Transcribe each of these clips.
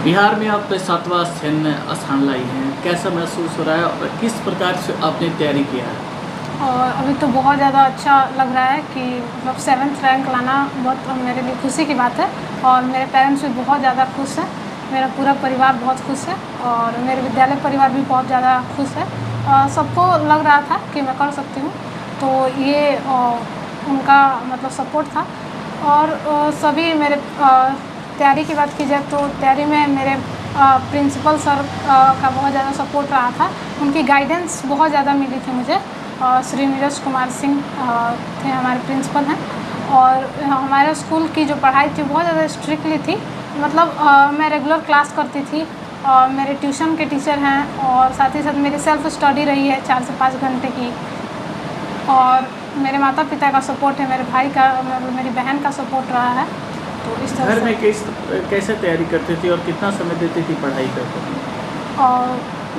बिहार में आप 7वां स्थान लाई हैं, कैसा महसूस हो रहा है और किस प्रकार से आपने तैयारी किया है? और अभी तो बहुत ज़्यादा अच्छा लग रहा है कि मतलब 7th रैंक लाना बहुत मेरे लिए खुशी की बात है। और मेरे पेरेंट्स भी बहुत ज़्यादा खुश हैं, मेरा पूरा परिवार बहुत खुश है और मेरे विद्यालय परिवार भी बहुत ज़्यादा खुश है। सबको लग रहा था कि मैं कर सकती हूँ, तो ये उनका मतलब सपोर्ट था। और सभी मेरे तैयारी की बात की जाए तो तैयारी में मेरे प्रिंसिपल सर का बहुत ज़्यादा सपोर्ट रहा था, उनकी गाइडेंस बहुत ज़्यादा मिली थी मुझे। श्री नीरज कुमार सिंह थे हमारे प्रिंसिपल हैं। और हमारे स्कूल की जो पढ़ाई थी बहुत ज़्यादा स्ट्रिक्टली थी, मतलब मैं रेगुलर क्लास करती थी और मेरे ट्यूशन के टीचर हैं और साथ ही साथ मेरी सेल्फ स्टडी रही है 4 से 5 घंटे की। और मेरे माता पिता का सपोर्ट है, मेरे भाई का मतलब मेरी बहन का सपोर्ट रहा है। तो इस तरह घर से में कैसे तैयारी करती थी और कितना समय देती थी पढ़ाई करने? और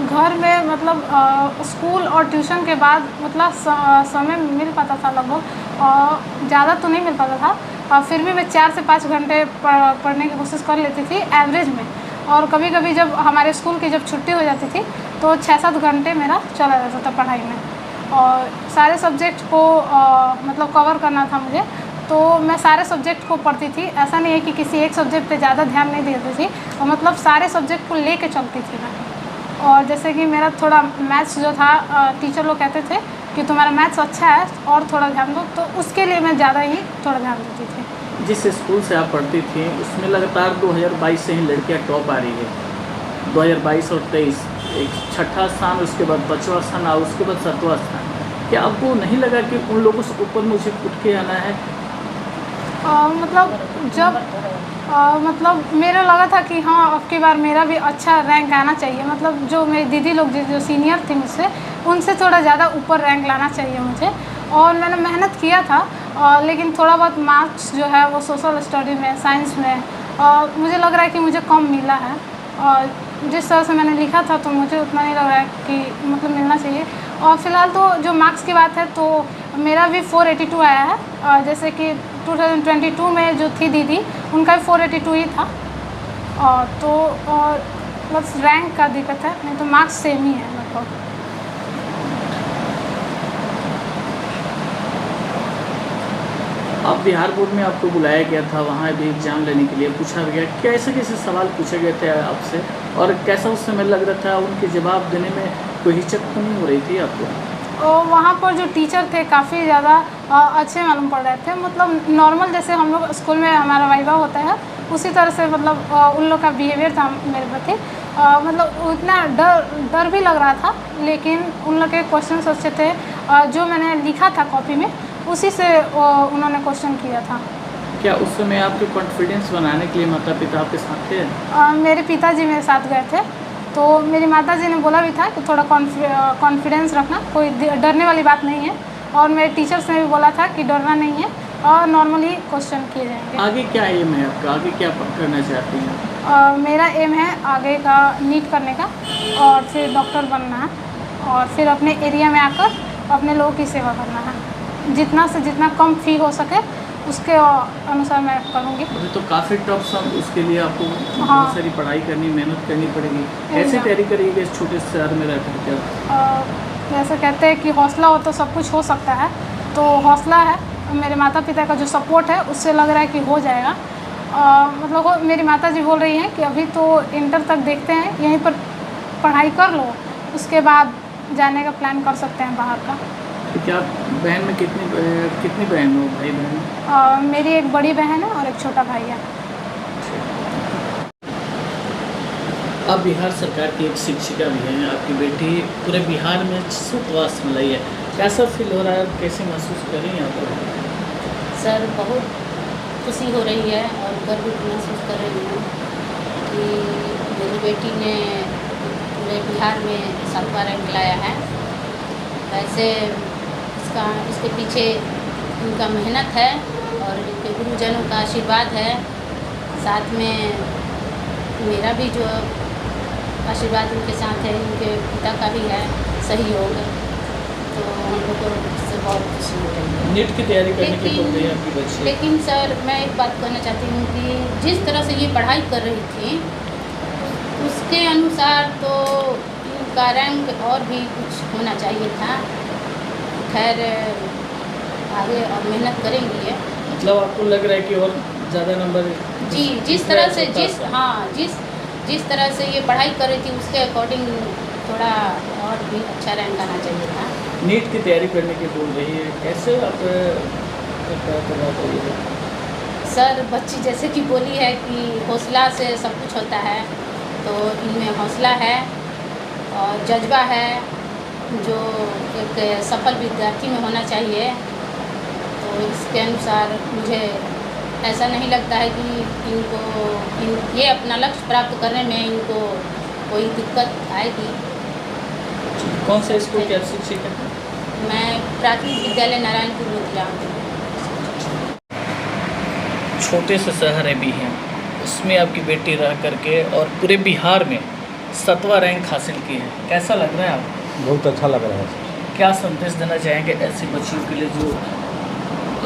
घर में मतलब स्कूल और ट्यूशन के बाद मतलब समय मिल पाता था लगभग, और ज़्यादा तो नहीं मिल पाता था। फिर भी मैं 4 से 5 घंटे पढ़ने की कोशिश कर लेती थी एवरेज में। और कभी कभी जब हमारे स्कूल की जब छुट्टी हो जाती थी तो 6-7 घंटे मेरा चला जाता था पढ़ाई में। और सारे सब्जेक्ट को मतलब कवर करना था मुझे, तो मैं सारे सब्जेक्ट को पढ़ती थी। ऐसा नहीं है कि किसी एक सब्जेक्ट पे ज़्यादा ध्यान नहीं देती थी, और मतलब सारे सब्जेक्ट को लेके चलती थी मैं। और जैसे कि मेरा थोड़ा मैथ्स जो था, टीचर लोग कहते थे कि तुम्हारा मैथ्स अच्छा है और थोड़ा ध्यान दो, तो उसके लिए मैं ज़्यादा ही थोड़ा ध्यान देती थी। जिस स्कूल से आप पढ़ती थी उसमें लगातार 2022 से ही लड़कियां टॉप आ रही है। 2022 और 23 एक 6ठा स्थान, उसके बाद 5वां स्थान और उसके बाद 7वां स्थान। क्या आपको नहीं लगा कि उन लोगों से ऊपर मुझे उठ के आना है? मतलब जब मतलब मेरा लगा था कि हाँ, अब की बार मेरा भी अच्छा रैंक आना चाहिए। मतलब जो मेरी दीदी लोग जो सीनियर थी मुझसे, उनसे थोड़ा ज़्यादा ऊपर रैंक लाना चाहिए मुझे। और मैंने मेहनत किया था, लेकिन थोड़ा बहुत मार्क्स जो है वो सोशल स्टडी में, साइंस में मुझे लग रहा है कि मुझे कम मिला है। और जिस तरह से मैंने लिखा था तो मुझे उतना नहीं लग रहा है कि मतलब मिलना चाहिए। और फ़िलहाल तो जो मार्क्स की बात है तो मेरा भी 482 आया है। जैसे कि 2022 में जो थी दीदी, उनका भी 482 ही था। और तो और बस रैंक का दिक्कत है, नहीं तो मार्क्स सेम ही है लगभग। अब बिहार बोर्ड में आपको बुलाया गया था, वहाँ भी एग्जाम लेने के लिए पूछा गया, कैसे कैसे सवाल पूछे गए थे आपसे और कैसा उस समय लग रहा था? उनके जवाब देने में कोई हिचक तो नहीं हो रही थी आपको? और वहाँ पर जो टीचर थे काफ़ी ज़्यादा अच्छे मालूम पड़ रहे थे। मतलब नॉर्मल जैसे हम लोग स्कूल में हमारा वाइवा होता है उसी तरह से मतलब उन लोग का बिहेवियर था मेरे प्रति। मतलब उतना डर भी लग रहा था, लेकिन उन लोग के क्वेश्चन अच्छे थे। जो मैंने लिखा था कॉपी में उसी से उन्होंने क्वेश्चन किया था। क्या उस समय आपके कॉन्फिडेंस बनाने के लिए माता पिता आपके साथ थे? मेरे पिताजी मेरे साथ गए थे, तो मेरी माताजी ने बोला भी था कि थोड़ा कॉन्फिडेंस रखना, कोई डरने वाली बात नहीं है। और मेरे टीचर्स ने भी बोला था कि डरना नहीं है और नॉर्मली क्वेश्चन किए जाएंगे। आगे क्या एम है आपका? आगे क्या करना चाहती हैं? मेरा एम है आगे का नीट करने का और फिर डॉक्टर बनना है, और फिर अपने एरिया में आकर अपने लोगों की सेवा करना है। जितना से जितना कम फी हो सके उसके अनुसार मैं करूँगी। अभी तो काफ़ी टफ सब, उसके लिए आपको हाँ। बहुत सारी पढ़ाई करनी, मेहनत करनी पड़ेगी। कैसे तैयारी करिएगा इस छोटे शहर में रह करके? जैसे कहते हैं कि हौसला हो तो सब कुछ हो सकता है, तो हौसला है। मेरे माता पिता का जो सपोर्ट है उससे लग रहा है कि हो जाएगा। मतलब मेरी माता जी बोल रही हैं कि अभी तो इंटर तक देखते हैं, यहीं पर पढ़ाई कर लो, उसके बाद जाने का प्लान कर सकते हैं बाहर का। तो क्या बहन में कितनी बहन हो, भाई बहन? मेरी एक बड़ी बहन है और एक छोटा भाई है। अब बिहार सरकार की एक शिक्षिका भी हैं, आपकी बेटी पूरे बिहार में 7वां स्थान लाई है। कैसा फील हो रहा है, कैसे महसूस कर रही हैं आप? सर, बहुत खुशी हो रही है और गर्व महसूस कर रही हूँ कि मेरी बेटी ने पूरे बिहार में 7वां रैंक लाया है। वैसे इसके पीछे उनका मेहनत है और उनके गुरुजनों का आशीर्वाद है, साथ में मेरा भी जो आशीर्वाद उनके साथ है, उनके पिता का भी है सहयोग, तो हम लोग को इससे बहुत खुशी हो रही है। नीट की तैयारी करने की बोल रही है आपकी बच्ची? लेकिन सर, मैं एक बात कहना चाहती हूँ कि जिस तरह से ये पढ़ाई कर रही थी उसके अनुसार तो इनका रैंक और भी कुछ होना चाहिए था। खैर आगे और मेहनत करेंगी ये। मतलब आपको लग रहा है कि और ज़्यादा नंबर जी, जिस तरह से जिस तरह से ये पढ़ाई कर रही थी उसके अकॉर्डिंग थोड़ा और भी अच्छा रैंक आना चाहिए था। नीट की तैयारी करने की बोल रही है, कैसे आप क्या करना चाहिए? सर बच्ची जैसे कि बोली है कि हौसला से सब कुछ होता है, तो इनमें हौसला है और जज्बा है जो एक सफल विद्यार्थी में होना चाहिए। तो इसके अनुसार मुझे ऐसा नहीं लगता है कि ये अपना लक्ष्य प्राप्त करने में इनको कोई दिक्कत आएगी। कौन सा स्कूल के आप शिक्षक हैं? मैं प्राथमिक विद्यालय नारायणपुर मोतिया। छोटे से शहर भी हैं, उसमें आपकी बेटी रह करके और पूरे बिहार में 7वां रैंक हासिल की है, कैसा लग रहा है आपको? बहुत अच्छा लग रहा है। क्या संदेश देना चाहेंगे ऐसी बच्चियों के लिए जो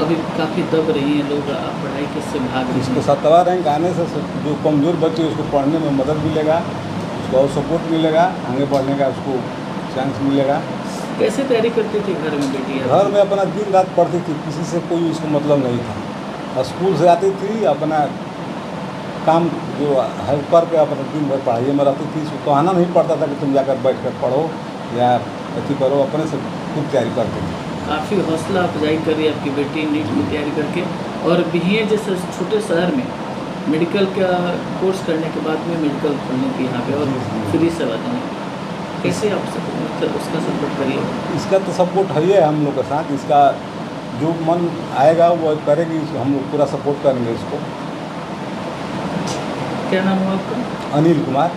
अभी काफ़ी दब रही हैं, लोग पढ़ाई के से भाग रही इसको हैं? 7वां रैंक आने से जो कमज़ोर बच्चे उसको पढ़ने में मदद मिलेगा, उसको और सपोर्ट मिलेगा, आगे बढ़ने का उसको चांस मिलेगा। कैसे तैयारी करती थी घर में बेटी? घर में अपना दिन रात पढ़ती थी, किसी से कोई उसको मतलब नहीं था। स्कूल से आती थी, अपना काम जो है कर के अपना दिन भर पढ़ाई में रहती थी। उसको कहना नहीं पड़ता था कि तुम जाकर बैठ कर पढ़ो या अथी करो, अपने से खुद तैयारी करती थी। काफ़ी हौसला अफजाई कर रही है आपकी बेटी नीट की तैयारी करके, और बीए जैसे छोटे शहर में मेडिकल का कोर्स करने के बाद में मेडिकल खोलने की यहाँ पे और फ्री सेवा देंगे, कैसे आप उसका सपोर्ट करिए? इसका तो सपोर्ट है ही है हम लोग के साथ। इसका जो मन आएगा वो करेगी, हम लोग पूरा सपोर्ट करेंगे इसको। क्या नाम हुआ आपका? अनिल कुमार।